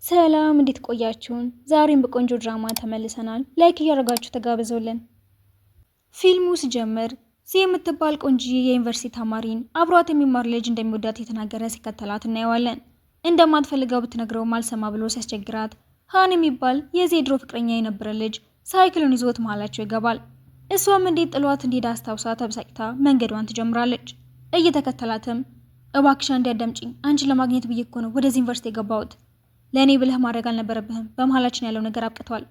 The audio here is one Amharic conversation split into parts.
ሰላም እንዴት ቆያችሁን? ዛሬም በቆንጆ ድራማ ተመልሰናል። ላይክ እያደረጋችሁ ተጋብዘውልን። ፊልሙ ሲጀምር የምትባል ቆንጂዬ የዩኒቨርሲቲ ተማሪን አብሯት የሚማር ልጅ እንደሚወዳት የተናገረ ሲከተላት እናየዋለን። እንደማትፈልገው ብትነግረውም አልሰማ ብሎ ሲያስቸግራት ሃን የሚባል የድሮ ፍቅረኛ የነበረ ልጅ ሳይክሉን ይዞት መሀላቸው ይገባል። እሷም እንዴት ጥሏት እንዲሄድ አስታውሳ ተበሳጭታ መንገዷን ትጀምራለች። እየተከተላትም እባክሽ እንዲያዳምጪኝ፣ አንቺን ለማግኘት ብዬ እኮ ነው ወደዚህ ዩኒቨርሲቲ የገባሁት። ለእኔ ብለህ ማድረግ አልነበረብህም፣ በመሀላችን ያለው ነገር አብቅቷል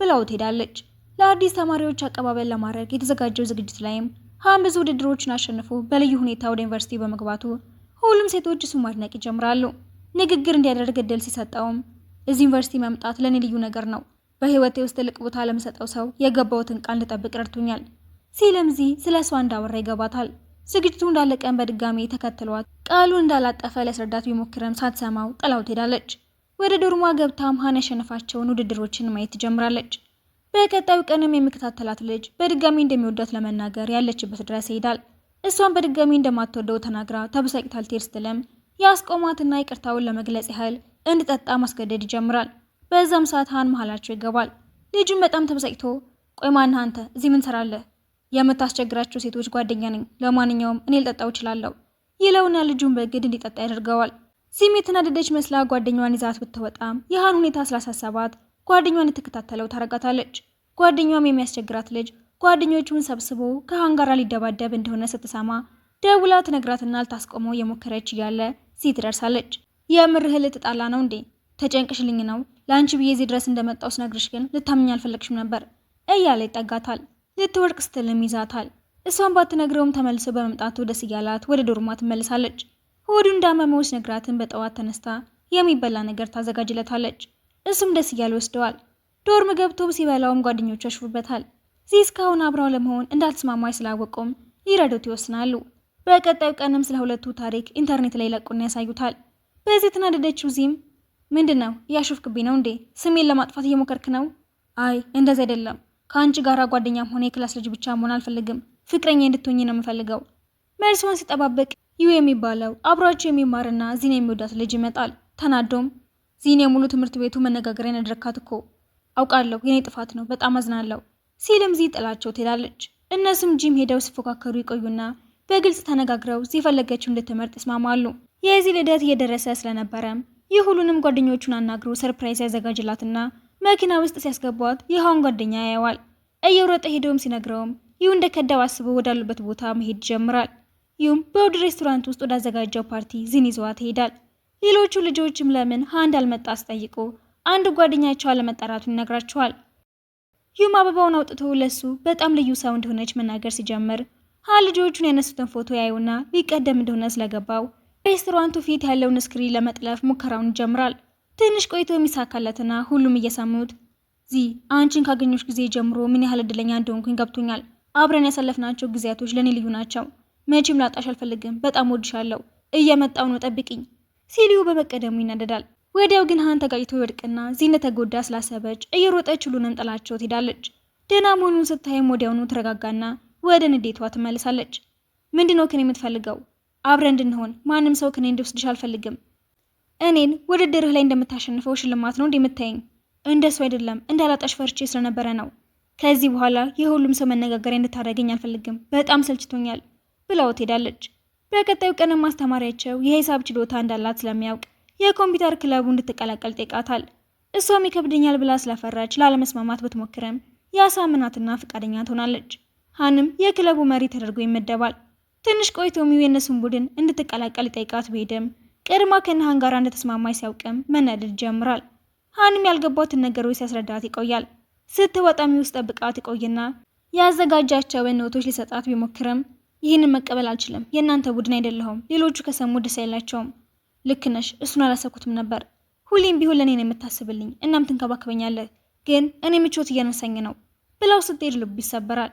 ብላው ትሄዳለች። ለአዲስ ተማሪዎች አቀባበል ለማድረግ የተዘጋጀው ዝግጅት ላይም ሃን ብዙ ውድድሮችን አሸንፎ በልዩ ሁኔታ ወደ ዩኒቨርሲቲ በመግባቱ ሁሉም ሴቶች እሱን ማድነቅ ይጀምራሉ። ንግግር እንዲያደርግ እድል ሲሰጠውም እዚህ ዩኒቨርሲቲ መምጣት ለእኔ ልዩ ነገር ነው፣ በህይወቴ ውስጥ ትልቅ ቦታ ለምሰጠው ሰው የገባሁትን ቃል እንድጠብቅ ረድቶኛል ሲልም ስለ እሷ እንዳወራ ይገባታል። ዝግጅቱ እንዳለቀን በድጋሚ ተከትሏት ቃሉን እንዳላጠፈ ሊያስረዳት ቢሞክርም ሳትሰማው ጥላው ትሄዳለች። ወደ ዶርሟ ገብታም ሃን ያሸነፋቸውን ውድድሮችን ማየት ትጀምራለች። በቀጣዩ ቀንም የሚከታተላት ልጅ በድጋሚ እንደሚወዳት ለመናገር ያለችበት ድረስ ይሄዳል። እሷን በድጋሚ እንደማትወደው ተናግራ ተበሳጭታ ልትሄድ ስትልም ያስቆማትና ይቅርታውን ለመግለጽ ያህል እንድጠጣ ማስገደድ ይጀምራል። በዛም ሰዓት ሃን መሀላቸው ይገባል። ልጁም በጣም ተበሳጭቶ ቆይ ማን አንተ እዚህ ምን ሰራለህ? የምታስቸግራቸው ሴቶች ጓደኛ ነኝ፣ ለማንኛውም እኔ ልጠጣው እችላለሁ ይለውና ልጁን በግድ እንዲጠጣ ያደርገዋል። የተናደደች መስላ ጓደኛዋን ይዛት ብትወጣም የሃን ሁኔታ ስላሳሰባት ጓደኛዋን ልትከታተለው ታረጋታለች። ጓደኛዋም የሚያስቸግራት ልጅ ጓደኞቹን ሰብስቦ ከሃን ጋር ሊደባደብ እንደሆነ ስትሰማ ደውላ ትነግራትና ልታስቆመው የሞከረች እያለ ትደርሳለች። የምርህ ልትጣላ ነው እንዴ? ተጨንቅሽልኝ ነው? ለአንቺ ብዬ እዚህ ድረስ እንደመጣው ስነግርሽ ግን ልታምኝ አልፈለግሽም ነበር እያለ ይጠጋታል። ልትወርቅ ስትልም ይዛታል። እሷን ባትነግረውም ተመልሶ በመምጣቱ ደስ እያላት ወደ ዶርሟ ትመልሳለች። ሆዱ እንዳመመው ነግራትን በጠዋት ተነስታ የሚበላ ነገር ታዘጋጅለታለች። እሱም ደስ እያለ ወስደዋል። ዶርም ገብቶ ሲበላውም ጓደኞቹ ያሽፉበታል። እስካሁን አብረው ለመሆን እንዳልተስማማች ስላወቁም ሊረዱት ይወስናሉ። በቀጣዩ ቀንም ስለ ሁለቱ ታሪክ ኢንተርኔት ላይ ለቁና ያሳዩታል። በዚህ የተናደደችው ምንድነው እያሾፍክብኝ ነው እንዴ? ስሜን ለማጥፋት እየሞከርክ ነው? አይ እንደዚህ አይደለም፣ ከአንቺ ጋራ ጓደኛም ሆነ የክላስ ልጅ ብቻ መሆን አልፈልግም፣ ፍቅረኛ እንድትሆኝ ነው የምፈልገው። መልሷን ሲጠባበቅ የሚባለው አብሯቸው የሚማርና ዚን የሚወዳት ልጅ ይመጣል። ተናዶም ዚን የሙሉ ትምህርት ቤቱ መነጋገሪያ ያደረካት እኮ አውቃለሁ፣ የኔ ጥፋት ነው፣ በጣም አዝናለሁ ሲልም ጥላቸው ትሄዳለች። እነሱም ጂም ሄደው ሲፎካከሩ ይቆዩና በግልጽ ተነጋግረው የፈለገችው እንድትመርጥ ይስማማሉ። የዚህ ልደት እየደረሰ ስለነበረም ይህ ሁሉንም ጓደኞቹን አናግሮ ሰርፕራይዝ ያዘጋጅላትና መኪና ውስጥ ሲያስገቧት የሃን ጓደኛ ያየዋል። እየሮጠ ሄደውም ሲነግረውም ይሁ እንደከዳው አስቦ ወዳሉበት ቦታ መሄድ ይጀምራል። ይሁም በውድ ሬስቶራንት ውስጥ ወዳዘጋጀው ፓርቲ ዚን ይዘዋት ይሄዳል። ሌሎቹ ልጆችም ለምን ሃን እንዳልመጣ አስጠይቆ አንድ ጓደኛቸው አለመጠራቱን ይነግራቸዋል። ይሁም አበባውን አውጥቶ ለሱ በጣም ልዩ ሰው እንደሆነች መናገር ሲጀምር ሃን ልጆቹን ያነሱትን ፎቶ ያዩና ሊቀደም እንደሆነ ስለገባው ሬስቶራንቱ ፊት ያለውን ስክሪን ለመጥለፍ ሙከራውን ይጀምራል። ትንሽ ቆይቶ የሚሳካለትና ሁሉም እየሰሙት አንቺን ካገኘሽ ጊዜ ጀምሮ ምን ያህል እድለኛ እንደሆንኩኝ ገብቶኛል። አብረን ያሳለፍናቸው ጊዜያቶች ለኔ ልዩ ናቸው። መቼም ላጣሽ አልፈልግም። በጣም ወድሻለሁ። እየመጣው ነው ጠብቂኝ ሲሉ በመቀደሙ ይናደዳል። ወዲያው ግን ሃን ተጋጭቶ ይወድቅና እንደተጎዳ ስላሰበች እየሮጠች ሁሉንም ጥላቸው ትሄዳለች። ደህና መሆኑን ስታይም ወዲያውኑ ተረጋጋና ወደ ንዴቷ ትመለሳለች። ምንድነው ከኔ የምትፈልገው? አብረን እንድንሆን፣ ማንም ሰው ከኔ እንዲወስድሽ አልፈልግም። እኔን ውድድርህ ላይ እንደምታሸንፈው ሽልማት ነው እንደምታየኝ? እንደሱ አይደለም፣ እንዳላጣሽ ፈርቼ ስለነበረ ነው። ከዚህ በኋላ የሁሉም ሰው መነጋገሪያ እንድታደርገኝ አልፈልግም። በጣም ሰልችቶኛል ብላው ትሄዳለች። በቀጣዩ ቀንም ማስተማሪያቸው የሂሳብ ችሎታ እንዳላት ስለሚያውቅ የኮምፒውተር ክለቡ እንድትቀላቀል ጠይቃታል። እሷም ይከብደኛል ብላ ስለፈራች ላለመስማማት ብትሞክርም ያሳምናትና ፈቃደኛ ትሆናለች። ሃንም የክለቡ መሪ ተደርጎ ይመደባል። ትንሽ ቆይቶም የነሱን ቡድን እንድትቀላቀል ጠይቃት ቢሄድም ቀድማ ከሃን ጋር እንደተስማማች ሲያውቅም መናደድ ይጀምራል። ሃንም ያልገባትን ነገሮች ሲያስረዳት ይቆያል። ስትወጣም ውስጥ ጠብቃት ይቆይና ያዘጋጃቸውን ኖቶች ሊሰጣት ቢሞክርም ይህንን መቀበል አልችልም፣ የእናንተ ቡድን አይደለሁም፣ ሌሎቹ ከሰሙ ደስ አይላቸውም። ልክ ነሽ፣ እሱን አላሰብኩትም ነበር። ሁሌም ቢሆን ለእኔ ነው የምታስብልኝ፣ እናም ትንከባከበኛለህ፣ ግን እኔ ምቾት እየነሳኝ ነው ብላው ስትሄድ ልቡ ይሰበራል።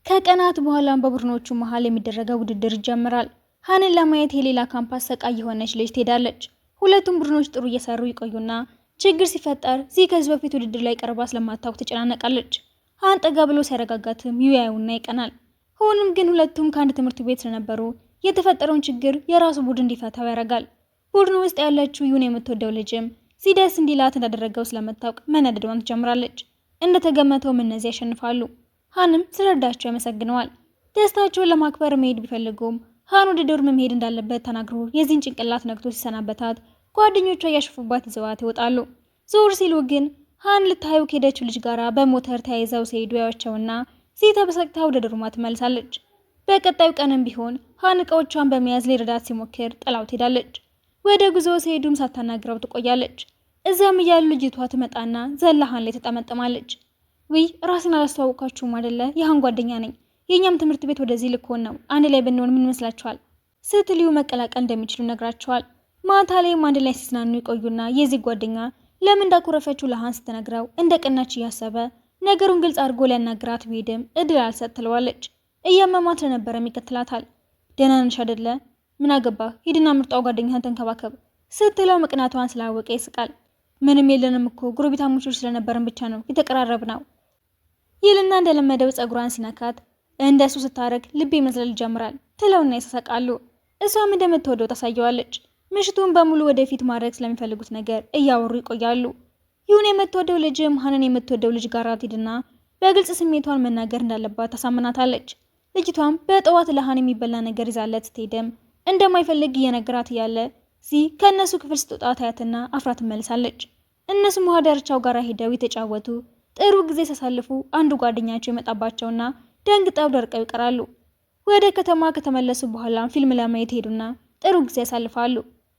ከቀናት በኋላም በቡድኖቹ መሃል የሚደረገው ውድድር ይጀምራል። ሃንን ለማየት የሌላ ካምፓስ ሰቃይ የሆነች ልጅ ትሄዳለች። ሁለቱም ቡድኖች ጥሩ እየሰሩ ይቆዩና ችግር ሲፈጠር ከዚህ በፊት ውድድር ላይ ቀርባ ስለማታውቅ ትጨናነቃለች። ሃን ጠጋ ብሎ ሲያረጋጋትም ያዩና ይቀናል። ሆኖም ግን ሁለቱም ከአንድ ትምህርት ቤት ስለነበሩ የተፈጠረውን ችግር የራሱ ቡድን እንዲፈታው ያደርጋል። ቡድኑ ውስጥ ያለችው የምትወደው ልጅም ሲደስ እንዲላት እንዳደረገው ስለምታውቅ መነደዷን ትጀምራለች። እንደተገመተውም እነዚህ ያሸንፋሉ። ሃንም ስለረዳቸው ያመሰግነዋል። ደስታቸውን ለማክበር መሄድ ቢፈልጉም ሃን ወደ ዶርም መሄድ እንዳለበት ተናግሮ የዚህን ጭንቅላት ነክቶ ሲሰናበታት ጓደኞቿ እያሸፉባት ይዘዋት ይወጣሉ። ዞር ሲሉ ግን ሃን ልታየው ከሄደችው ልጅ ጋር በሞተር ተያይዘው ሲሄዱ ያያቸውና ተበሳጭታ ወደ ዶርሟ ትመልሳለች። በቀጣዩ ቀንም ቢሆን ሃን እቃዎቿን በመያዝ ሊረዳት ሲሞክር ጥላው ትሄዳለች። ወደ ጉዞ ሲሄዱም ሳታናግረው ትቆያለች። እዛም እያሉ ልጅቷ ትመጣና ዘላ ሃን ላይ ተጠመጠማለች። ውይ ራስን አላስተዋወቃችሁም አይደለ? የሃን ጓደኛ ነኝ። የኛም ትምህርት ቤት ወደዚህ ልኮን ነው። አንድ ላይ ብንሆን ምን ይመስላችኋል? ስትልዩ መቀላቀል እንደሚችሉ ነግራቸዋል። ማታ ላይም አንድ ላይ ሲዝናኑ ይቆዩና የዚህ ጓደኛ ለምን እንዳኮረፈችው ለሃን ስትነግረው እንደ ቀናች እያሰበ ነገሩን ግልጽ አድርጎ ሊያናግራት ቢሄድም እድል አልሰጥ ትለዋለች። እያመማት ስለነበረም ይከትላታል። ደህና ነሽ አይደለ? ምን አገባህ? ሂድና ምርጧ ጓደኛህን ተንከባከብ ስትለው ምክንያቷን ስላወቀ ይስቃል። ምንም የለንም እኮ ጎረቤታሞች ስለነበረን ብቻ ነው የተቀራረብ ነው ይልና እንደለመደው ጸጉሯን ሲነካት እንደሱ ስታረግ ልብ ይመስላል ይጀምራል ትለውና ይሳሳቃሉ። እሷም እንደምትወደው ታሳየዋለች። ምሽቱን በሙሉ ወደፊት ማድረግ ስለሚፈልጉት ነገር እያወሩ ይቆያሉ። ይሁን የምትወደው ልጅም ሃንን የምትወደው ልጅ ጋር ትሄድና በግልጽ ስሜቷን መናገር እንዳለባት ታሳምናታለች። ልጅቷም በጠዋት ለሃን የሚበላ ነገር ይዛለት ስትሄድም እንደማይፈልግ እየነገራት እያለ ከእነሱ ክፍል ስትወጣ ታያትና አፍራ ትመልሳለች። እነሱም ውሃ ዳርቻው ጋር ሄደው የተጫወቱ ጥሩ ጊዜ ሲያሳልፉ አንዱ ጓደኛቸው ይመጣባቸውና ደንግጠው ደርቀው ይቀራሉ። ወደ ከተማ ከተመለሱ በኋላ ፊልም ለማየት ሄዱና ጥሩ ጊዜ ያሳልፋሉ።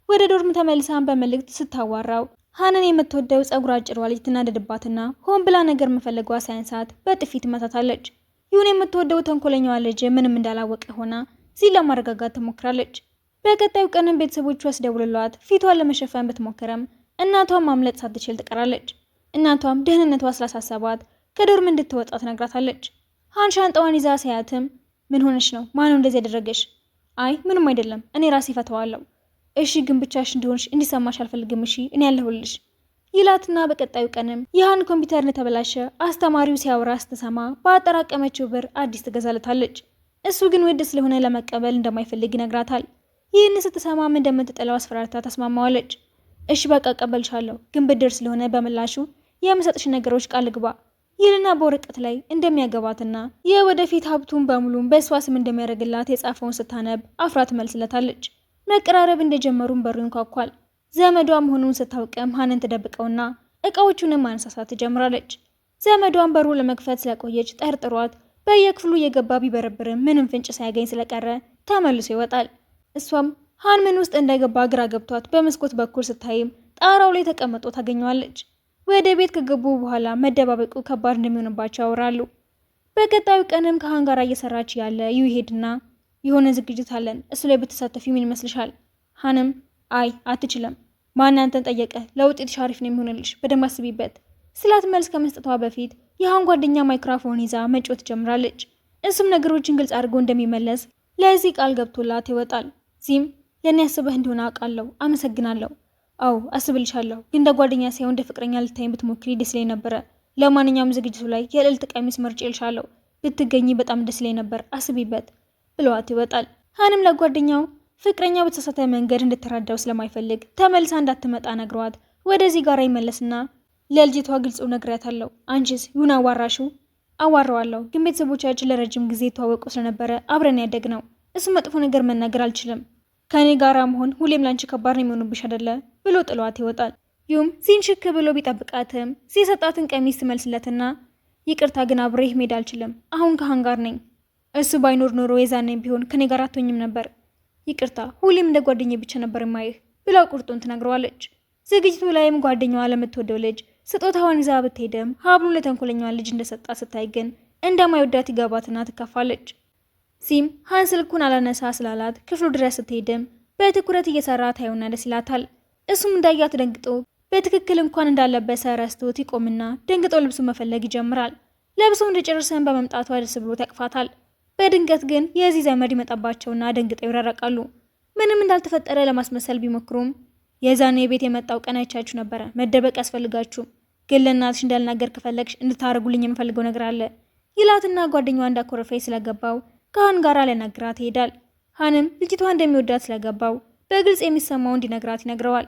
ወደ ዶርም ተመልሳን በመልእክት ስታዋራው ሃንን የምትወደው ጸጉር አጭሯ ልጅ ትናደድባትና ሆን ብላ ነገር መፈለጓ ሳይንሳት በጥፊ ትመታታለች። ይሁን የምትወደው ተንኮለኛዋ ልጅ ምንም እንዳላወቀ ሆና ለማረጋጋት ትሞክራለች። በቀጣዩ ቀንም ቤተሰቦቿ አስደውልሏት ፊቷን ለመሸፈን ብትሞክረም እናቷን ማምለጥ ሳትችል ትቀራለች። እናቷም ደህንነቷ ስላሳሰባት ከዶርም እንድትወጣ ትነግራታለች። ሃን ሻንጣዋን ይዛ ሳያትም ምን ሆነሽ ነው? ማነው እንደዚህ ያደረገሽ? አይ ምንም አይደለም፣ እኔ ራሴ ፈተዋለሁ። እሺ ግን ብቻሽ እንደሆንሽ እንዲሰማሽ አልፈልግም። እሺ እኔ ያለሁልሽ ይላትና በቀጣዩ ቀንም የሃን ኮምፒውተር እንደተበላሸ አስተማሪው ሲያወራ ስትሰማ በአጠራቀመችው ብር አዲስ ትገዛለታለች። እሱ ግን ውድ ስለሆነ ለመቀበል እንደማይፈልግ ይነግራታል። ይህን ስትሰማም እንደምትጠላው አስፈራርታ ተስማማዋለች። እሺ በቃ እቀበልሻለሁ፣ ግን ብድር ስለሆነ በምላሹ የምሰጥሽ ነገሮች ቃል ግባ ይልና በወረቀት ላይ እንደሚያገባትና የወደፊት ሀብቱን በሙሉም በእሷ ስም እንደሚያደርግላት የጻፈውን ስታነብ አፍራ ትመልስለታለች። መቀራረብ እንደጀመሩም በሩ ይንኳኳል። ዘመዷ መሆኑን ስታውቅም ሃንን ትደብቀውና እቃዎቹንም ማንሳሳት ትጀምራለች። ዘመዷን በሩ ለመክፈት ስለቆየች ጠርጥሯት በየክፍሉ እየገባ ቢበረብርም ምንም ፍንጭ ሳያገኝ ስለቀረ ተመልሶ ይወጣል። እሷም ሃን ምን ውስጥ እንደገባ ግራ ገብቷት በመስኮት በኩል ስታይም ጣራው ላይ ተቀምጦ ታገኘዋለች። ወደ ቤት ከገቡ በኋላ መደባበቁ ከባድ እንደሚሆንባቸው ያወራሉ። በቀጣዩ ቀንም ከሃን ጋር እየሰራች ያለ ይሄድና የሆነ ዝግጅት አለን፣ እሱ ላይ ብትሳተፊ ምን ይመስልሻል? ሃንም አይ አትችልም፣ ማን አንተን ጠየቀ? ለውጤትሽ አሪፍ ነው የሚሆንልሽ፣ በደንብ አስቢበት ስላት መልስ ከመስጠቷ በፊት የሃን ጓደኛ ማይክሮፎን ይዛ መጮት ጀምራለች። እሱም ነገሮችን ግልጽ አድርጎ እንደሚመለስ ለዚህ ቃል ገብቶላት ይወጣል። ለእኔ ያስበህ እንደሆነ አውቃለሁ፣ አመሰግናለሁ። አዎ አስብልሻለሁ፣ ግን እንደ ጓደኛ ሳይሆን እንደ ፍቅረኛ ልታይኝ ብትሞክሪ ደስ ላይ ነበረ። ለማንኛውም ዝግጅቱ ላይ የልዕልት ቀሚስ መርጬልሻለሁ፣ ብትገኚ በጣም ደስ ላይ ነበር፣ አስቢበት ብለዋት ይወጣል። ሃንም ለጓደኛው ፍቅረኛው በተሳሳተ መንገድ እንድትረዳው ስለማይፈልግ ተመልሳ እንዳትመጣ ነግሯት ወደዚህ ጋር ይመለስና ለልጅቷ ግልጹ ነግሬያታለሁ። አንቺስ ይሁን አዋራሽው? አዋራዋለሁ፣ ግን ቤተሰቦቻችን ለረጅም ጊዜ ተዋወቁ ስለነበረ አብረን ያደግነው። እሱ መጥፎ ነገር መናገር አልችልም። ከኔ ጋራ መሆን ሁሌም ላንቺ ከባድ ነው የሚሆንብሽ አይደለ ብሎ ጥሏት ይወጣል። ሽክ ብሎ ቢጠብቃትም የሰጣትን ቀሚስ ትመልስለትና ይቅርታ ግን አብሬህ መሄድ አልችልም፣ አሁን ከሃን ጋር ነኝ። እሱ ባይኖር ኖሮ የዛኔ ቢሆን ከኔ ጋር አትሆኝም ነበር። ይቅርታ፣ ሁሌም እንደ ጓደኛዬ ብቻ ነበር ማይህ ብላው ቁርጡን ትነግረዋለች። ዝግጅቱ ላይም ጓደኛዋ ለምትወደው ልጅ ስጦታዋን ይዛ ብትሄድም ሀብሉን ለተንኮለኛዋ ልጅ እንደሰጣ ስታይ ግን እንደማይወዳት ይገባትና ትከፋለች። ሃን ስልኩን አላነሳ ስላላት ክፍሉ ድረስ ስትሄድም በትኩረት እየሰራ ታየውና ደስ ይላታል። እሱም እንዳያት ደንግጦ በትክክል እንኳን እንዳለበሰ ረስቶት ይቆምና ደንግጦ ልብሱ መፈለግ ይጀምራል። ለብሶ እንደጨረሰን በመምጣቷ ደስ ብሎት ያቅፋታል። በድንገት ግን የዚህ ዘመድ ይመጣባቸውና ደንግጠው ይራራቃሉ። ምንም እንዳልተፈጠረ ለማስመሰል ቢሞክሩም የዛኔ ቤት የመጣው ቀን አይቻችሁ ነበረ፣ መደበቅ ያስፈልጋችሁ፣ ግን ለእናትሽ እንዳልናገር ከፈለግሽ እንድታረጉልኝ የምፈልገው ነገር አለ ይላትና ጓደኛዋ እንዳኮረፈኝ ስለገባው ከሃን ጋር ሊያናግራት ይሄዳል። ሃንም ልጅቷ እንደሚወዳት ስለገባው በግልጽ የሚሰማው እንዲነግራት ይነግረዋል።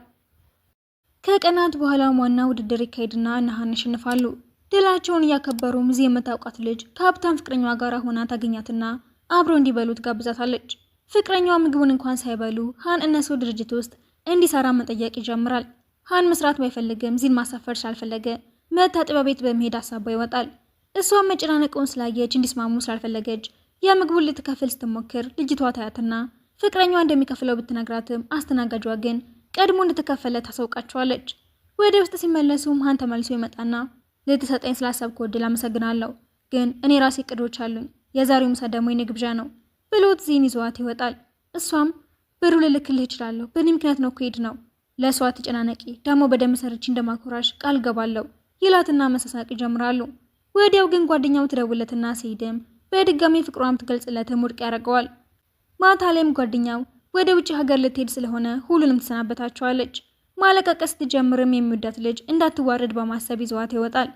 ከቀናት በኋላ ዋና ውድድር ይካሄድና ሀን ያሸንፋሉ። ድላቸውን እያከበሩም ዚ የምታውቃት ልጅ ከሀብታም ፍቅረኛዋ ጋር ሆና ታገኛትና አብረው እንዲበሉ ትጋብዛታለች። ፍቅረኛዋ ምግቡን እንኳን ሳይበሉ ሀን እነሱ ድርጅት ውስጥ እንዲሰራ መጠየቅ ይጀምራል። ሀን መስራት ባይፈልግም ዚን ማሳፈር ስላልፈለገ መታጠቢያ ቤት በመሄድ ሀሳቧ ይወጣል። እሷም መጨናነቁን ስላየች እንዲስማሙ ስላልፈለገች የምግቡን ልትከፍል ስትሞክር ልጅቷ ታያትና ፍቅረኛዋ እንደሚከፍለው ብትነግራትም አስተናጋጇ ግን ቀድሞ እንደተከፈለ ታሳውቃቸዋለች። ወደ ውስጥ ሲመለሱም ሀን ተመልሶ ይመጣና ልትሰጠኝ ስላሰብከው እድል አመሰግናለሁ፣ ግን እኔ ራሴ እቅዶች አሉኝ፣ የዛሬው ምሳ ደግሞ የኔ ግብዣ ነው ብሎት ዚን ይዟት ይወጣል። እሷም ብሩ ልልክልህ እችላለሁ፣ በእኔ ምክንያት ነው እኮ ሄድ ነው፣ ለእሷ ተጨናነቂ፣ ደግሞ በደም ሰርቼ እንደማኮራሽ ቃል ገባለሁ ይላትና መሳሳቅ ይጀምራሉ። ወዲያው ግን ጓደኛው ትደውለትና ሲሄድም በድጋሚ ፍቅሯም ትገልጽለትም ውድቅ ያደርገዋል። ማታ ላይም ጓደኛው ወደ ውጭ ሀገር ልትሄድ ስለሆነ ሁሉንም ትሰናበታቸዋለች። ማለቃቀስ ስትጀምርም የሚወዳት ልጅ እንዳትዋረድ በማሰብ ይዘዋት ይወጣል።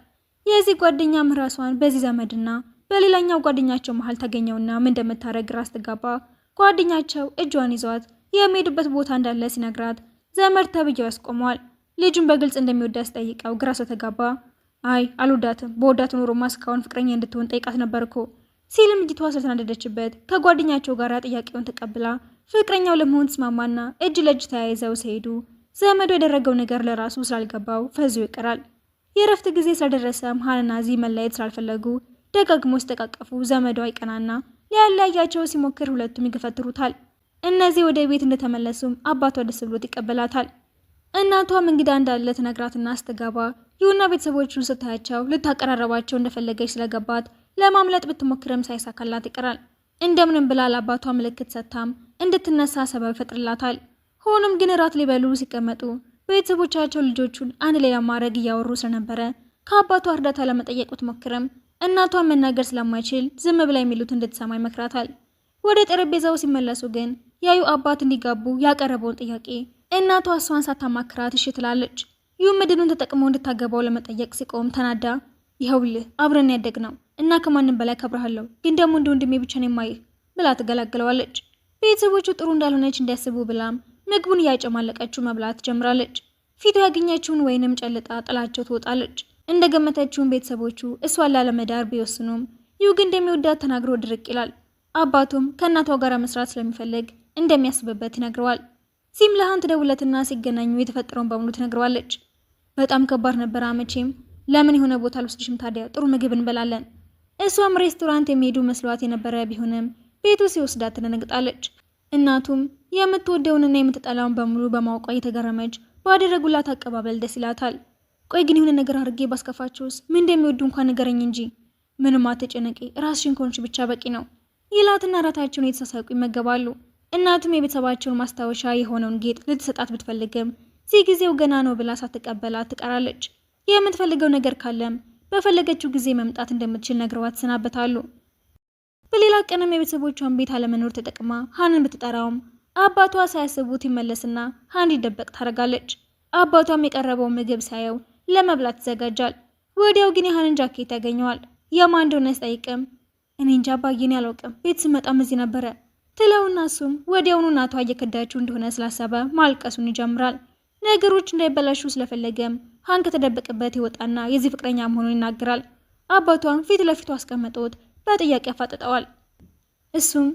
የዚህ ጓደኛም ራሷን በዚህ ዘመድና በሌላኛው ጓደኛቸው መሀል ታገኘውና ምን እንደምታረግ ራስ ትጋባ። ጓደኛቸው እጇን ይዟት የሚሄዱበት ቦታ እንዳለ ሲነግራት ዘመድ ተብዬው ያስቆመዋል። ልጁን በግልጽ እንደሚወዳት ሲጠይቀው ግራ ስለተጋባ አይ አልወዳትም፣ በወዳት ኖሮማ እስካሁን ፍቅረኛ እንድትሆን ጠይቃት ነበርኮ ሲልም ልጅቷ ስለተናደደችበት ከጓደኛቸው ጋር ጥያቄውን ተቀብላ ፍቅረኛው ለመሆን ተስማማና እጅ ለእጅ ተያይዘው ሲሄዱ ዘመዱ ያደረገው ነገር ለራሱ ስላልገባው ፈዞ ይቀራል። የእረፍት ጊዜ ስለደረሰም ሀንና ዚ መለየት ስላልፈለጉ ደጋግሞ ሲተቃቀፉ ዘመዷ ይቀናና ሊያለያያቸው ሲሞክር ሁለቱም ይገፈትሩታል። እነዚህ ወደ ቤት እንደተመለሱም አባቷ ደስ ብሎት ይቀበላታል። እናቷም እንግዳ እንዳለ ትነግራትና ስትገባ ይሁና ቤተሰቦቹን ስታያቸው ልታቀራረባቸው እንደፈለገች ስለገባት ለማምለጥ ብትሞክርም ሳይሳካላት ይቀራል። እንደምንም ብላ ለአባቷ ምልክት ሰጥታም እንድትነሳ ሰበብ ይፈጥርላታል። ሆኖም ግን እራት ሊበሉ ሲቀመጡ ቤተሰቦቻቸው ልጆቹን አንድ ሌላ ማድረግ እያወሩ ስለነበረ ከአባቷ እርዳታ ለመጠየቅ ብትሞክርም እናቷን መናገር ስለማይችል ዝም ብላ የሚሉት እንድትሰማ ይመክራታል። ወደ ጠረጴዛው ሲመለሱ ግን ያዩ አባት እንዲጋቡ ያቀረበውን ጥያቄ እናቷ እሷን ሳታማክራት እሺ ትላለች። ይሁን ምድኑን ተጠቅሞ እንድታገባው ለመጠየቅ ሲቆም ተናዳ ይኸውልህ አብረን ያደግ ነው እና ከማንም በላይ ከብረሃለሁ፣ ግን ደግሞ እንደ ወንድሜ ብቻ ነው የማይህ ብላ ትገላግለዋለች። ቤተሰቦቹ ጥሩ እንዳልሆነች እንዲያስቡ ብላም ምግቡን እያጨማለቀችው መብላት ጀምራለች። ፊቱ ያገኘችውን ወይንም ጨልጣ ጥላቸው ትወጣለች። እንደገመተችውን ቤተሰቦቹ እሷን ላለመዳር ቢወስኑም ይሁ ግን እንደሚወዳት ተናግሮ ድርቅ ይላል። አባቱም ከእናቷ ጋር መስራት ስለሚፈልግ እንደሚያስብበት ይነግረዋል። ሲም ለሀን ትደውለትና ሲገናኙ የተፈጠረውን በሙሉ ትነግረዋለች። በጣም ከባድ ነበር መቼም፣ ለምን የሆነ ቦታ ልወስድሽም ታዲያ ጥሩ ምግብ እንበላለን። እሷም ሬስቶራንት የሚሄዱ መስሏት የነበረ ቢሆንም ቤቱ ሲወስዳት ትደነግጣለች። እናቱም የምትወደውንና የምትጠላውን በሙሉ በማውቋ የተገረመች ባደረጉላት አቀባበል ደስ ይላታል። ቆይ ግን የሆነ ነገር አድርጌ ባስከፋቸውስ ምን እንደሚወዱ እንኳን ንገረኝ እንጂ። ምንም አትጨነቂ፣ ራስሽን ኮንሽ ብቻ በቂ ነው ይላትና እራታቸውን የተሳሳቁ ይመገባሉ። እናቱም የቤተሰባቸውን ማስታወሻ የሆነውን ጌጥ ልትሰጣት ብትፈልግም ጊዜው ገና ነው ብላ ሳትቀበላት ትቀራለች። የምትፈልገው ነገር ካለም በፈለገችው ጊዜ መምጣት እንደምትችል ነግረዋት ትሰናበታሉ። በሌላ ቀንም የቤተሰቦቿን ቤት አለመኖር ተጠቅማ ሀንን ብትጠራውም አባቷ ሳያስቡት ይመለስና ሀን እንዲደበቅ ታደርጋለች። አባቷም የቀረበው ምግብ ሳየው ለመብላት ይዘጋጃል። ወዲያው ግን የሀንን ጃኬት ያገኘዋል። የማን እንደሆነ ሲጠይቅም እኔ እንጃ አባዬን ያላውቅም፣ ቤት ስመጣም እዚህ ነበረ ትለውና እሱም ወዲያውኑ እናቷ እየከዳችው እንደሆነ ስላሰበ ማልቀሱን ይጀምራል። ነገሮች እንዳይበላሹ ስለፈለገም ሀን ከተደበቀበት ይወጣና የዚህ ፍቅረኛ መሆኑን ይናገራል። አባቷም ፊት ለፊቱ አስቀምጦት በጥያቄ ያፋጥጠዋል። እሱም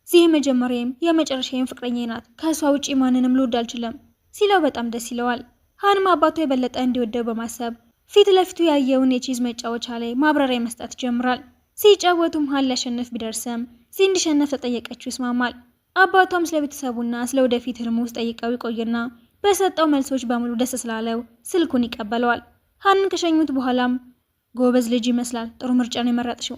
ዚህ መጀመሪያም የመጨረሻዬም ፍቅረኛዬ ናት፣ ከእሷ ውጪ ማንንም ልወድ አልችልም ሲለው በጣም ደስ ይለዋል። ሀንም አባቷ የበለጠ እንዲወደው በማሰብ ፊት ለፊቱ ያየውን የቺዝ መጫወቻ ላይ ማብራሪያ መስጠት ይጀምራል። ሲጫወቱም ሀን ሊያሸንፍ ቢደርስም እንዲሸነፍ ተጠየቀችው ይስማማል። አባቷም ስለ ቤተሰቡና ስለ ወደፊት ህልሙ ውስጥ ጠይቀው ይቆይና በሰጠው መልሶች በሙሉ ደስ ስላለው ስልኩን ይቀበለዋል። ሀንን ከሸኙት በኋላም ጎበዝ ልጅ ይመስላል፣ ጥሩ ምርጫ ነው የመረጥሽው።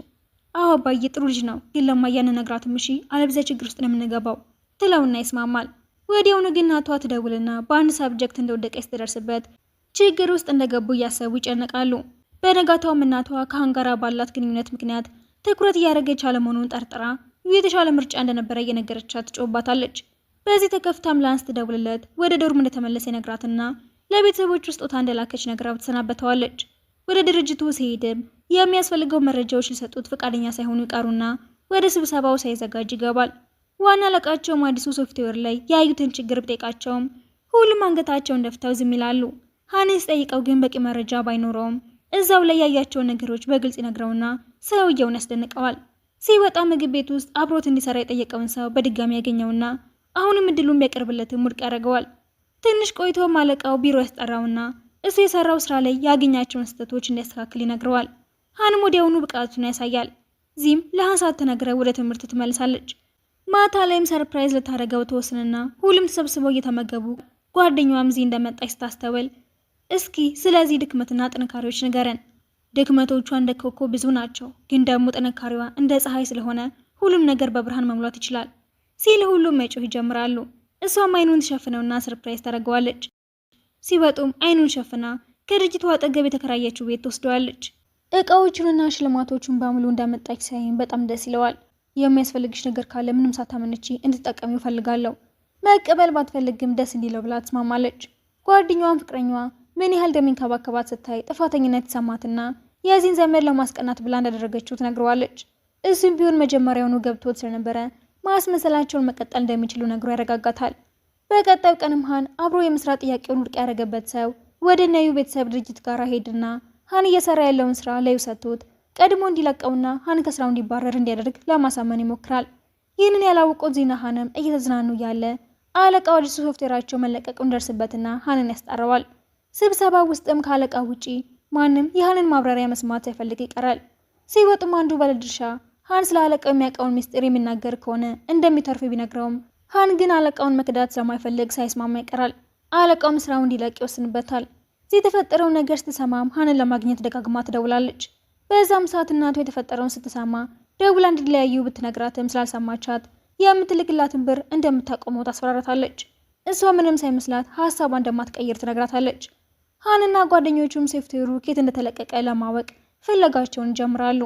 አዎ አባዬ ጥሩ ልጅ ነው፣ ግን ለማያን ነግራትም እሺ፣ አለብዚያ ችግር ውስጥ ነው የምንገባው ትለውና ይስማማል። ወዲያውኑ ግን እናቷ ትደውልና በአንድ ሳብጀክት እንደወደቀች ስትደርስበት ችግር ውስጥ እንደገቡ እያሰቡ ይጨነቃሉ። በነጋታውም እናቷ ከሀን ጋር ባላት ግንኙነት ምክንያት ትኩረት እያደረገች አለመሆኑን ጠርጥራ የተሻለ ምርጫ እንደነበረ እየነገረቻት ትጮባታለች። በዚህ ተከፍታም ላንስ ትደውልለት ወደ ዶርም እንደተመለሰ ይነግራትና ለቤተሰቦቹ ስጦታ እንደላከች ነግራው ትሰናበተዋለች። ወደ ድርጅቱ ሲሄድም የሚያስፈልገው መረጃዎች ሊሰጡት ፈቃደኛ ሳይሆኑ ይቀሩና ወደ ስብሰባው ሳይዘጋጅ ይገባል። ዋና አለቃቸውም አዲሱ ሶፍትዌር ላይ ያዩትን ችግር ብጠይቃቸውም ሁሉም አንገታቸውን ደፍተው ዝም ይላሉ። ሃንን ሲጠይቀው ግን በቂ መረጃ ባይኖረውም እዛው ላይ ያያቸውን ነገሮች በግልጽ ይነግረውና ሰውየውን ያስደንቀዋል። ሲወጣ ምግብ ቤት ውስጥ አብሮት እንዲሰራ የጠየቀውን ሰው በድጋሚ ያገኘውና አሁንም እድሉን ቢያቀርብለትም ውድቅ ያደርገዋል። ትንሽ ቆይቶ አለቃው ቢሮ ያስጠራውና እሱ የሰራው ስራ ላይ ያገኛቸውን ስህተቶች እንዲያስተካክል ይነግረዋል። ሃንም ወዲያውኑ ብቃቱን ያሳያል። ዚም ለሃን ሳትነግረው ወደ ትምህርት ትመልሳለች። ማታ ላይም ሰርፕራይዝ ልታደርገው ተወስንና ሁሉም ተሰብስበው እየተመገቡ ጓደኛዋም ዚ እንደመጣች ስታስተውል እስኪ ስለዚህ ድክመትና ጥንካሬዎች ንገረን። ድክመቶቿ እንደ ኮከብ ብዙ ናቸው፣ ግን ደግሞ ጥንካሬዋ እንደ ፀሐይ ስለሆነ ሁሉም ነገር በብርሃን መሙላት ይችላል ሲል ሁሉም መጮህ ይጀምራሉ። እሷም አይኑን ትሸፍነውና ሰርፕራይዝ ታደርገዋለች። ሲወጡም አይኑን ሸፍና ከድርጅቱ አጠገብ የተከራየችው ቤት ትወስደዋለች። እቃዎቹንና ሽልማቶቹን በሙሉ እንዳመጣች ሳይም በጣም ደስ ይለዋል። የሚያስፈልግሽ ነገር ካለ ምንም ሳታመነቺ እንድትጠቀሚው ፈልጋለሁ። መቀበል ባትፈልግም ደስ እንዲለው ብላ ትስማማለች። ጓደኛዋን ፍቅረኛዋ ምን ያህል እንደሚንከባከባት ስታይ ጥፋተኝነት ተሰማትና የዚህን ዘመን ለማስቀናት ብላ እንዳደረገችው ትነግረዋለች። እሱም ቢሆን መጀመሪያውኑ ገብቶት ስለነበረ ማስመሰላቸውን መቀጠል እንደሚችሉ ነግሮ ያረጋጋታል። በቀጣዩ ቀንም ሃን አብሮ የመስራት ጥያቄውን ውድቅ ያደረገበት ሰው ወደ ነዩ ቤተሰብ ድርጅት ጋር ሄድና ሃን እየሰራ ያለውን ስራ ለዩ ሰጥቶት ቀድሞ እንዲለቀውና ሃን ከስራው እንዲባረር እንዲያደርግ ለማሳመን ይሞክራል። ይህንን ያላወቁት ዚና ሃንም እየተዝናኑ ያለ አለቃው አዲሱ ሶፍትዌራቸው መለቀቁን ደርስበትና ሃንን ያስጠራዋል። ስብሰባ ውስጥም ከአለቃው ውጪ ማንም የሃንን ማብራሪያ መስማት ሳይፈልግ ይቀራል። ሲወጡም አንዱ ባለድርሻ ሃን ስለ አለቃው የሚያውቀውን ሚስጥር የሚናገር ከሆነ እንደሚተርፍ ቢነግረውም ሃን ግን አለቃውን መክዳት ስለማይፈልግ ሳይስማማ ይቀራል። አለቃውም ስራውን እንዲለቅ ይወስንበታል። የተፈጠረው ነገር ስትሰማም ሃንን ለማግኘት ደጋግማ ትደውላለች። በዛም ሰዓት እናቱ የተፈጠረውን ስትሰማ ደውላ እንዲለያዩ ብትነግራትም ስላልሰማቻት የምትልክላትን ብር እንደምታቆመው ታስፈራራታለች። እሷ ምንም ሳይመስላት ሀሳቧ እንደማትቀይር ትነግራታለች። ሃንና ጓደኞቹም ሶፍትዌሩ ኬት እንደተለቀቀ ለማወቅ ፍለጋቸውን ይጀምራሉ።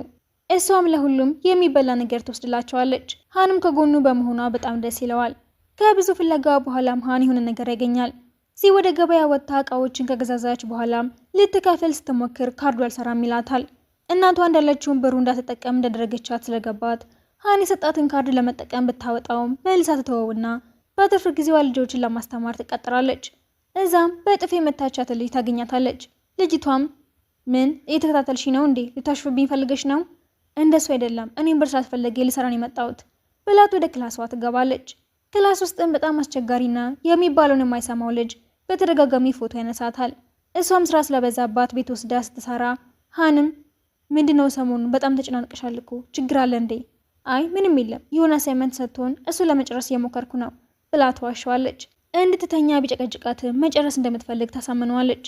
እሷም ለሁሉም የሚበላ ነገር ትወስድላቸዋለች። ሃንም ከጎኑ በመሆኗ በጣም ደስ ይለዋል። ከብዙ ፍለጋ በኋላም ሃን የሆነ ነገር ያገኛል። ወደ ገበያ ወጥታ እቃዎችን ከገዛዛች በኋላም ልትከፍል ስትሞክር ካርዱ አልሰራም ይላታል። እናቷ እንዳለችውን ብሩ እንዳትጠቀም እንዳደረገቻት ስለገባት ሃን የሰጣትን ካርድ ለመጠቀም ብታወጣውም መልሳ ትተወውና በትርፍ ጊዜዋ ልጆችን ለማስተማር ትቀጥራለች። እዛም በጥፍ የመታቻት ልጅ ታገኛታለች። ልጅቷም ምን እየተከታተልሽ ነው እንዴ? ልታሽፍብኝ ፈልገሽ ነው? እንደሱ አይደለም፣ እኔም ብር ስላስፈለገ ልሰራን የመጣሁት ብላት ወደ ክላሷ ትገባለች። ክላስ ውስጥም በጣም አስቸጋሪና የሚባለውን የማይሰማው ልጅ በተደጋጋሚ ፎቶ ያነሳታል። እሷም ስራ ስለበዛባት ቤት ወስዳ ስትሰራ ሃንም ምንድነው ሰሞኑን በጣም ተጨናንቀሻል እኮ ችግር አለ እንዴ? አይ ምንም የለም፣ የሆነ አሳይመንት ሰጥቶን እሱ ለመጨረስ እየሞከርኩ ነው ብላ ትዋሸዋለች። እንድትተኛ ቢጨቀጭቃትም መጨረስ እንደምትፈልግ ታሳምነዋለች።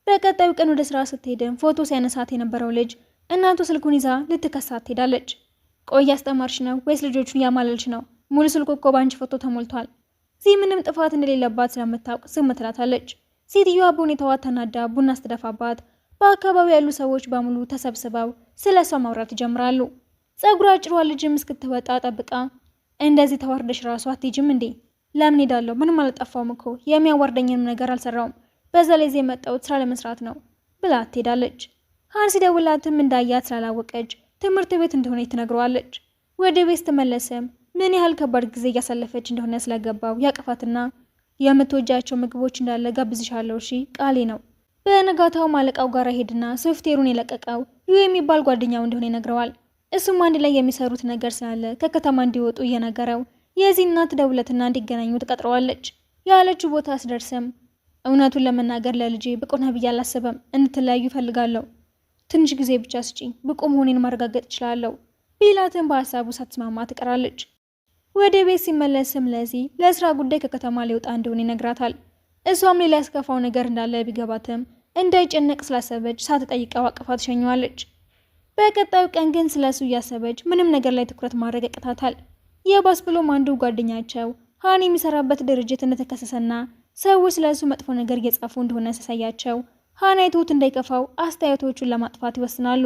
በቀጣዩ ቀን ወደ ስራ ስትሄድም ፎቶ ሲያነሳት የነበረው ልጅ እናቱ ስልኩን ይዛ ልትከሳት ትሄዳለች። ቆይ አስተማርሽ ነው ወይስ ልጆቹን እያማለልሽ ነው? ሙሉ ስልኩ እኮ በአንቺ ፎቶ ተሞልቷል። ዚህ ምንም ጥፋት እንደሌለባት ስለምታውቅ ዝም ትላታለች። ሴትዮዋ በሁኔታዋ ተናዳ ቡና ስትደፋባት በአካባቢው ያሉ ሰዎች በሙሉ ተሰብስበው ስለ እሷ ማውራት ይጀምራሉ። ጸጉሯ አጭሯ ልጅም እስክትወጣ ጠብቃ እንደዚህ ተዋርደሽ ራሱ አትሄጂም እንዴ? ለምን ሄዳለሁ? ምንም አልጠፋውም እኮ የሚያዋርደኝንም ነገር አልሰራውም። በዛ ላይ እዚህ የመጣሁት ስራ ለመስራት ነው ብላ ትሄዳለች። ሃን ሲደውላትም እንዳያት ስላላወቀች ትምህርት ቤት እንደሆነ ትነግረዋለች። ወደ ቤት ስትመለስም ምን ያህል ከባድ ጊዜ እያሳለፈች እንደሆነ ስለገባው ያቅፋትና የምትወጃቸው ምግቦች እንዳለ ጋብዝሻለሁ፣ እሺ ቃሌ ነው። በነጋታው አለቃው ጋር ሄድና ሶፍትዌሩን የለቀቀው የሚባል ጓደኛው እንደሆነ ይነግረዋል። እሱም አንድ ላይ የሚሰሩት ነገር ስላለ ከከተማ እንዲወጡ እየነገረው የዚህ እናት ደውለትና እንዲገናኙ ትቀጥረዋለች። ያለችው ቦታ ስደርስም እውነቱን ለመናገር ለልጄ ብቁ ነህ ብዬ አላስብም፣ እንድትለያዩ እፈልጋለሁ። ትንሽ ጊዜ ብቻ ስጪኝ፣ ብቁ መሆኔን ማረጋገጥ እችላለሁ ቢላትን በሀሳቡ ሳትስማማ ትቀራለች። ወደ ቤት ሲመለስም ለዚህ ለስራ ጉዳይ ከከተማ ሊወጣ እንደሆነ ይነግራታል። እሷም ሌላ ያስከፋው ነገር እንዳለ ቢገባትም እንዳይጨነቅ ስላሰበች ሳትጠይቀው አቅፋ ትሸኘዋለች። በቀጣዩ ቀን ግን ስለሱ እያሰበች ምንም ነገር ላይ ትኩረት ማድረግ ያቅታታል። የባስ ብሎም አንዱ ጓደኛቸው ሃን የሚሰራበት ድርጅት እንደተከሰሰና ሰዎች ስለሱ መጥፎ ነገር እየጻፉ እንደሆነ ሲያሳያቸው ሃን አይቶት እንዳይከፋው አስተያየቶቹን ለማጥፋት ይወስናሉ።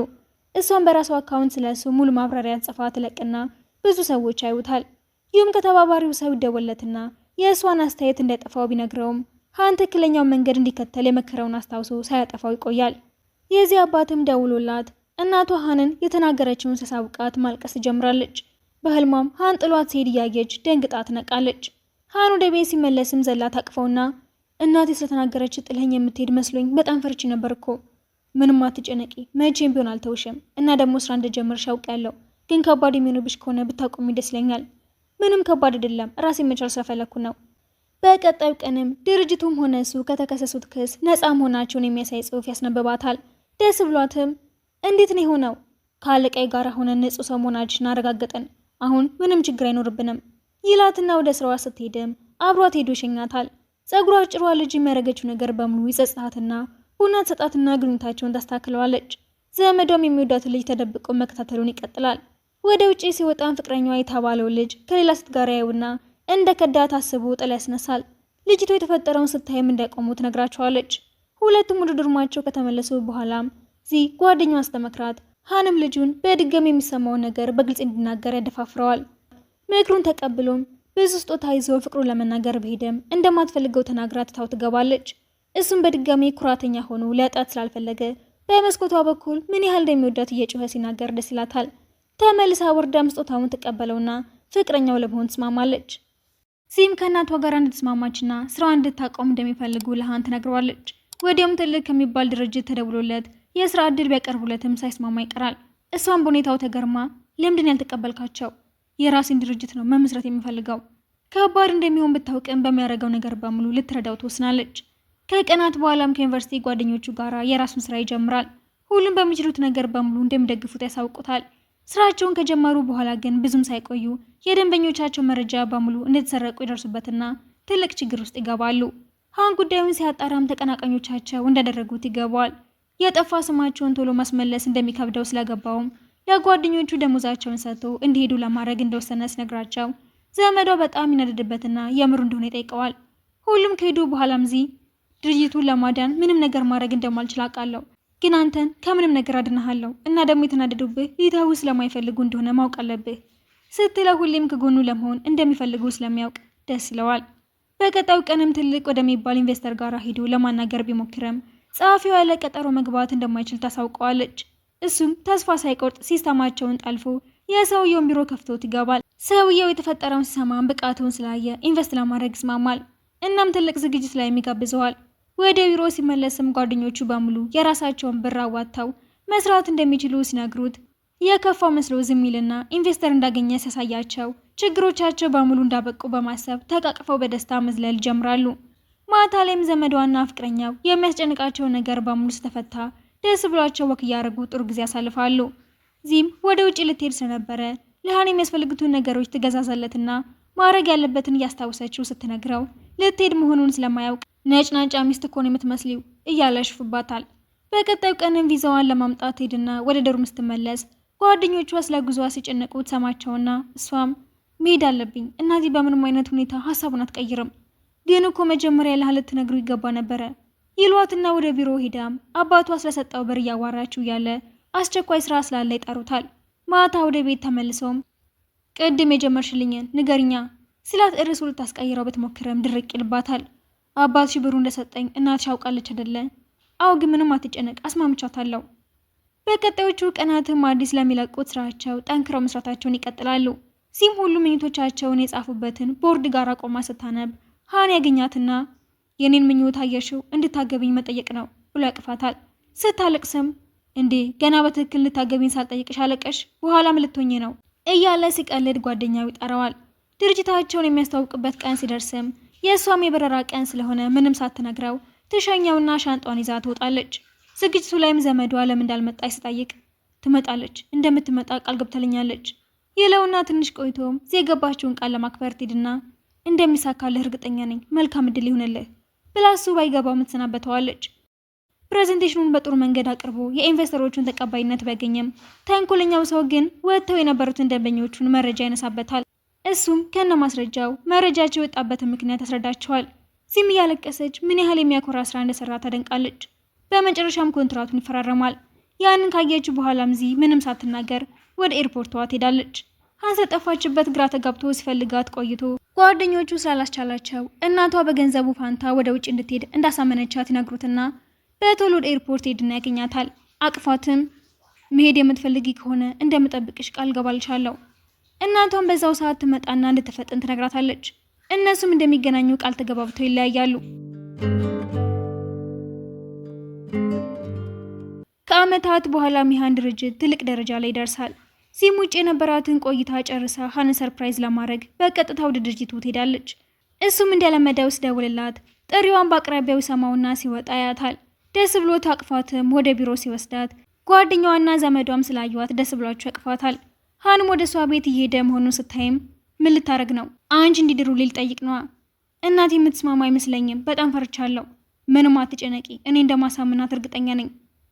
እሷም በራሷ አካውንት ስለሱ ሙሉ ማብራሪያ ጽፋ ትለቅና ብዙ ሰዎች ያዩታል። ይህም ከተባባሪው ሰው ይደወለትና የእሷን አስተያየት እንዳይጠፋው ቢነግረውም ሃን ትክክለኛው መንገድ እንዲከተል የመከረውን አስታውሶ ሳያጠፋው ይቆያል። የዚህ አባትም ደውሎላት እናቷ ሃንን የተናገረችውን ሳሳውቃት ማልቀስ ትጀምራለች። በህልሟም ሃን ጥሏት ሲሄድ እያየች ደንግጣ ትነቃለች። ሃን ወደ ቤት ሲመለስም ዘላ ታቅፈውና እናቴ ስለተናገረች ጥለኸኝ የምትሄድ መስሎኝ በጣም ፈርቼ ነበር እኮ። ምንም አትጨነቂ፣ መቼም ቢሆን አልተውሽም እና ደግሞ ስራ እንደጀመርሽ አውቃለሁ። ግን ከባድ የሚሆንብሽ ከሆነ ብታቆሚ ደስ ይለኛል። ምንም ከባድ አይደለም፣ ራሴን መቻል ስለፈለኩ ነው። በቀጣዩ ቀንም ድርጅቱም ሆነ እሱ ከተከሰሱት ክስ ነፃ መሆናቸውን የሚያሳይ ጽሑፍ ያስነብባታል። ደስ ብሏትም እንዴት ነው የሆነው? ከአለቃዬ ጋር ሆነን ንጹህ ሰው መሆናችንን አረጋገጥን። አሁን ምንም ችግር አይኖርብንም ይላትና ወደ ስራዋ ስትሄድም አብሯት ሄዶ ይሸኛታል። ጸጉሯ አጭሯ ልጅ የሚያደርገችው ነገር በሙሉ ይጸጽታትና ቡና ትሰጣትና ግንኙነታቸውን ታስተካክለዋለች። ዘመዷም የሚወዳትን ልጅ ተደብቆ መከታተሉን ይቀጥላል። ወደ ውጪ ሲወጣም ፍቅረኛዋ የተባለው ልጅ ከሌላ ሴት ጋር ያዩና እንደ ከዳት አስቦ ጥላ ያስነሳል። ልጅቷ የተፈጠረውን ስታይም እንዳይቆሙ ትነግራቸዋለች። ሁለቱም ወደ ዶርማቸው ከተመለሱ በኋላም ጓደኛዋ አስተመክራት ሃንም ልጁን በድጋሚ የሚሰማውን ነገር በግልጽ እንዲናገር ያደፋፍረዋል። ምክሩን ተቀብሎም ብዙ ስጦታ ይዞ ፍቅሩን ለመናገር በሄደም እንደማትፈልገው ተናግራ ትታው ትገባለች። እሱም በድጋሚ ኩራተኛ ሆኖ ሊያጣት ስላልፈለገ በመስኮቷ በኩል ምን ያህል እንደሚወዳት እየጮኸ ሲናገር ደስ ይላታል። ተመልሳ ወርዳም ስጦታውን ተቀበለውና ፍቅረኛው ለመሆን ትስማማለች። ከእናቷ ጋር እንድትስማማችና ስራዋን እንድታቆም እንደሚፈልጉ ለሃን ትነግረዋለች። ወዲያውም ትልቅ ከሚባል ድርጅት ተደውሎለት የስራ እድል ቢያቀርቡለትም ሳይስማማ ይቀራል። እሷም በሁኔታው ተገርማ ለምንድን ያልተቀበልካቸው? የራሴን ድርጅት ነው መመስረት የሚፈልገው። ከባድ እንደሚሆን ብታውቅም በሚያደርገው ነገር በሙሉ ልትረዳው ትወስናለች። ከቀናት በኋላም ከዩኒቨርሲቲ ጓደኞቹ ጋር የራሱን ስራ ይጀምራል። ሁሉም በሚችሉት ነገር በሙሉ እንደሚደግፉት ያሳውቁታል። ስራቸውን ከጀመሩ በኋላ ግን ብዙም ሳይቆዩ የደንበኞቻቸው መረጃ በሙሉ እንደተሰረቁ ይደርሱበትና ትልቅ ችግር ውስጥ ይገባሉ። ሃን ጉዳዩን ሲያጣራም ተቀናቃኞቻቸው እንዳደረጉት ይገባዋል። የጠፋ ስማቸውን ቶሎ ማስመለስ እንደሚከብደው ስለገባውም ለጓደኞቹ ደሞዛቸውን ሰጥቶ እንዲሄዱ ለማድረግ እንደወሰነ ሲነግራቸው ዘመዷ በጣም ይነደድበትና የምሩ እንደሆነ ይጠይቀዋል። ሁሉም ከሄዱ በኋላም ድርጅቱን ለማዳን ምንም ነገር ማድረግ እንደማልችል አውቃለሁ፣ ግን አንተን ከምንም ነገር አድናሃለሁ እና ደግሞ የተናደዱብህ ሊተው ስለማይፈልጉ እንደሆነ ማወቅ አለብህ ስትለው ሁሌም ከጎኑ ለመሆን እንደሚፈልጉ ስለሚያውቅ ደስ ይለዋል። በቀጣዩ ቀንም ትልቅ ወደሚባል ኢንቨስተር ጋር ሄዶ ለማናገር ቢሞክርም ጸሐፊዋ ያለ ቀጠሮ መግባት እንደማይችል ታሳውቀዋለች። እሱም ተስፋ ሳይቆርጥ ሲስተማቸውን ጠልፎ የሰውየውን ቢሮ ከፍቶት ይገባል። ሰውየው የተፈጠረውን ሲሰማም ብቃቱን ስላየ ኢንቨስት ለማድረግ ይስማማል። እናም ትልቅ ዝግጅት ላይ የሚጋብዘዋል። ወደ ቢሮ ሲመለስም ጓደኞቹ በሙሉ የራሳቸውን ብር አዋጥተው መስራት እንደሚችሉ ሲነግሩት የከፋው መስሎ ዝም ይልና ኢንቨስተር እንዳገኘ ሲያሳያቸው ችግሮቻቸው በሙሉ እንዳበቁ በማሰብ ተቃቅፈው በደስታ መዝለል ይጀምራሉ። ማታ ላይም ዘመዷና ፍቅረኛው የሚያስጨንቃቸው ነገር በሙሉ ስተፈታ ደስ ብሏቸው ወክ እያደረጉ ጥሩ ጊዜ ያሳልፋሉ። ወደ ውጭ ልትሄድ ስለነበረ ለሃን የሚያስፈልጉትን ነገሮች ትገዛዛለትና ማድረግ ያለበትን እያስታወሰችው ስትነግረው ልትሄድ መሆኑን ስለማያውቅ ነጭናጫ ሚስት እኮ ነው የምትመስሊው እያለ ያሽፍባታል። በቀጣዩ ቀንም ቪዛዋን ለማምጣት ሄድና ወደ ዶርም ስትመለስ ጓደኞቿ ስለ ጉዞዋ ሲጨነቁ ትሰማቸውና እሷም መሄድ አለብኝ እናቴ በምንም አይነት ሁኔታ ሀሳቡን አትቀይርም፣ ግን እኮ መጀመሪያ ለሃን ልትነግሩ ይገባ ነበረ ይሏትና ወደ ቢሮ ሄዳም አባቷ ስለሰጠው ብር እያዋራችው ያለ አስቸኳይ ስራ ስላለ ይጠሩታል። ማታ ወደ ቤት ተመልሰውም ቅድም የጀመርሽልኝን ንገርኛ ስላት እርሱ ልታስቀይረው ብትሞክርም ድርቅ ይልባታል። አባትሽ ብሩ እንደሰጠኝ እናትሽ አውቃለች አይደለ? አው ግን ምንም አትጨነቅ አስማምቻታለሁ። በቀጣዮቹ ቀናትም አዲስ ለሚለቁት ስራቸው ጠንክረው መስራታቸውን ይቀጥላሉ። ሁሉ ምኞቶቻቸውን የጻፉበትን ቦርድ ጋር አቆማ ስታነብ ሃን ያገኛትና የኔን ምኞት አየሽው እንድታገቢኝ መጠየቅ ነው ብሎ ያቅፋታል። ስታለቅስም እንዴ ገና በትክክል እንድታገቢኝ ሳልጠይቅሽ አለቀሽ በኋላም ልትሆኚ ነው እያለ ሲቀልድ ጓደኛው ይጠራዋል። ድርጅታቸውን የሚያስተዋውቅበት ቀን ሲደርስም የእሷም የበረራ ቀን ስለሆነ ምንም ሳትነግረው ትሸኛውና ሻንጧን ይዛ ትወጣለች። ዝግጅቱ ላይም ዘመዷ ለምን እንዳልመጣች ስጠይቅ ትመጣለች እንደምትመጣ ቃል ገብታልኛለች ይለውና ትንሽ ቆይቶም የገባችውን ቃል ለማክበር ትሄድና እንደሚሳካልህ እርግጠኛ ነኝ መልካም እድል ይሁንልህ ብላ እሱ ባይገባው ምትሰናበተዋለች። ፕሬዘንቴሽኑን በጥሩ መንገድ አቅርቦ የኢንቨስተሮቹን ተቀባይነት ቢያገኝም ተንኮለኛው ሰው ግን ወጥተው የነበሩትን ደንበኞቹን መረጃ ይነሳበታል። እሱም ከነ ማስረጃው መረጃቸው የወጣበትን ምክንያት ያስረዳቸዋል። እያለቀሰች ምን ያህል የሚያኮራ ስራ እንደሰራ ታደንቃለች። በመጨረሻም ኮንትራቱን ይፈራረማል። ያንን ካየች በኋላም ምንም ሳትናገር ወደ ኤርፖርቷ ትሄዳለች። ሃን ጠፋችበት ግራ ተጋብቶ ሲፈልጋት ቆይቶ ጓደኞቹ ስላላስቻላቸው እናቷ በገንዘቡ ፋንታ ወደ ውጭ እንድትሄድ እንዳሳመነቻት ይነግሩትና በቶሎ ወደ ኤርፖርት ሄድና ያገኛታል። አቅፏትም መሄድ የምትፈልጊ ከሆነ እንደምጠብቅሽ ቃል ገባልሻለሁ። እናቷም በዛው ሰዓት ትመጣና እንድትፈጥን ትነግራታለች። እነሱም እንደሚገናኙ ቃል ተገባብተው ይለያያሉ። ከዓመታት በኋላ ሚሃን ድርጅት ትልቅ ደረጃ ላይ ይደርሳል። ሲም ውጭ የነበራትን ቆይታ ጨርሳ ሀንን ሰርፕራይዝ ለማድረግ በቀጥታ ወደ ድርጅቱ ትሄዳለች። እሱም እንደለመደው ሲደውልላት ጥሪዋን በአቅራቢያው ሰማውና ሲወጣ ያያታል። ደስ ብሎት አቅፏትም ወደ ቢሮ ሲወስዳት ጓደኛዋና ዘመዷም ስላዩዋት ደስ ብሏቸው ያቅፏታል። ሀንም ወደ እሷ ቤት እየሄደ መሆኑን ስታይም ምን ልታረግ ነው? አንቺ እንዲድሩ ልጠይቅ ነዋ። እናቴ የምትስማማ አይመስለኝም፣ በጣም ፈርቻለሁ። ምንም አትጨነቂ፣ እኔ እንደማሳምናት እርግጠኛ ነኝ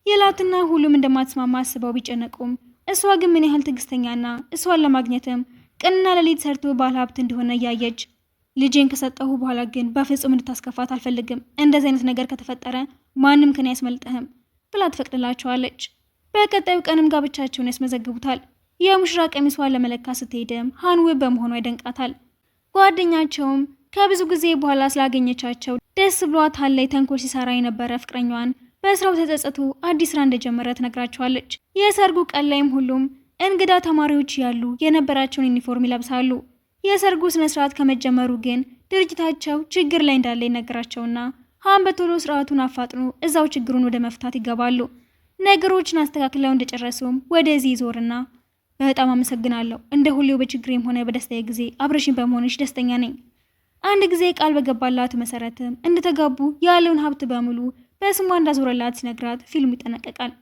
ይላትና ሁሉም እንደማትስማማ አስበው ቢጨነቁም እሷ ግን ምን ያህል ትዕግስተኛና እሷን ለማግኘትም ቀንና ሌሊት ሰርቶ ባለ ሀብት እንደሆነ እያየች ልጄን ከሰጠሁ በኋላ ግን በፍጹም እንድታስከፋት አልፈልግም። እንደዚህ አይነት ነገር ከተፈጠረ ማንም ከኔ ያስመልጥህም ብላ ትፈቅድላቸዋለች። በቀጣዩ ቀንም ጋብቻቸውን ያስመዘግቡታል። የሙሽራ ቀሚሷን ለመለካት ስትሄድም ሀን ውብ በመሆኗ ይደንቃታል። ጓደኛቸውም ከብዙ ጊዜ በኋላ ስላገኘቻቸው ደስ ብሏት ሀን ላይ ተንኮል ሲሰራ የነበረ ፍቅረኛዋን በስራው ተጸጽቶ አዲስ ስራ እንደጀመረ ትነግራቸዋለች። የሰርጉ ቀን ላይም ሁሉም እንግዳ ተማሪዎች ያሉ የነበራቸውን ዩኒፎርም ይለብሳሉ። የሰርጉ ስነስርዓት ከመጀመሩ ግን ድርጅታቸው ችግር ላይ እንዳለ ይነገራቸውና ሀን በቶሎ ስርዓቱን አፋጥኖ እዛው ችግሩን ወደ መፍታት ይገባሉ። ነገሮችን አስተካክለው እንደጨረሱም ወደዚህ ይዞርና በጣም አመሰግናለሁ፣ እንደ ሁሌው በችግሬም ሆነ በደስታዬ ጊዜ አብረሽኝ በመሆንሽ ደስተኛ ነኝ። አንድ ጊዜ ቃል በገባላት መሰረትም እንደተጋቡ ያለውን ሀብት በሙሉ በስሟ እንዳዞረላት ሲነግራት ፊልሙ ይጠናቀቃል።